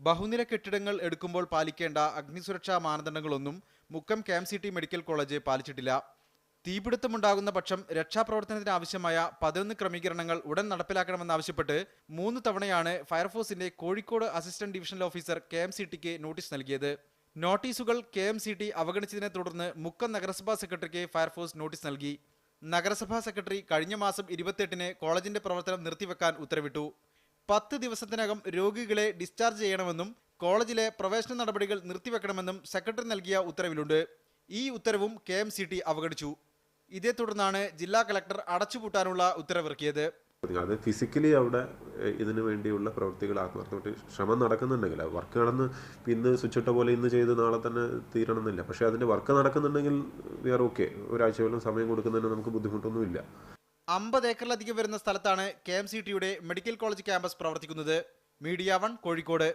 ബഹുനില കെട്ടിടങ്ങൾ എടുക്കുമ്പോൾ പാലിക്കേണ്ട അഗ്നിസുരക്ഷാ മാനദണ്ഡങ്ങളൊന്നും മുക്കം KMCT മെഡിക്കൽ കോളേജ് പാലിച്ചിട്ടില്ല. തീപിടുത്തമുണ്ടാകുന്ന പക്ഷം രക്ഷാപ്രവർത്തനത്തിന് ആവശ്യമായ 11 ക്രമീകരണങ്ങൾ ഉടൻ നടപ്പിലാക്കണമെന്നാവശ്യപ്പെട്ട് 3 തവണയാണ് ഫയർഫോഴ്സിന്റെ കോഴിക്കോട് അസിസ്റ്റന്റ് ഡിവിഷണൽ ഓഫീസർ KMCTക്ക് നോട്ടീസ് നൽകിയത്. നോട്ടീസുകൾ KMCT അവഗണിച്ചതിനെ തുടർന്ന് മുക്കം നഗരസഭാ സെക്രട്ടറിക്ക് ഫയർഫോഴ്സ് നോട്ടീസ് നൽകി. നഗരസഭാ സെക്രട്ടറി കഴിഞ്ഞ മാസം 28-ന് കോളേജിന്റെ പ്രവർത്തനം നിർത്തിവെക്കാൻ ഉത്തരവിട്ടു. 10 ദിവസത്തിനകം രോഗികളെ ഡിസ്ചാർജ് ചെയ്യണമെന്നും കോളേജിലെ പ്രവേശന നടപടികൾ നിർത്തിവെക്കണമെന്നും സെക്രട്ടറി നൽകിയ ഉത്തരവിലുണ്ട്. ഈ ഉത്തരവും KMCT അവഗണിച്ചു. ഇതേ തുടർന്നാണ് ജില്ലാ കളക്ടർ അടച്ചുപൂട്ടാനുള്ള ഉത്തരവിറക്കിയത്. അത് ഫിസിക്കലി അവിടെ ഇതിനു വേണ്ടിയുള്ള പ്രവൃത്തികൾ ആത്മാർത്ഥമായിട്ട് ശ്രമം നടക്കുന്നുണ്ടെങ്കിൽ വർക്ക് നടന്ന് ഇന്ന് സ്വിച്ച് ഇട്ട പോലെ ഇന്ന് ചെയ്ത് നാളെ തന്നെ തീരണമെന്നില്ല. പക്ഷേ അതിൻ്റെ വർക്ക് നടക്കുന്നുണ്ടെങ്കിൽ വി ആർ ഓക്കെ. ഒരാഴ്ച പോലും സമയം കൊടുക്കുന്നതിന് നമുക്ക് ബുദ്ധിമുട്ടൊന്നുമില്ല. 50 ഏക്കറിലധികം വരുന്ന സ്ഥലത്താണ് KMCTയുടെ മെഡിക്കൽ കോളേജ് ക്യാമ്പസ് പ്രവർത്തിക്കുന്നത്. മീഡിയ 1 കോഴിക്കോട്.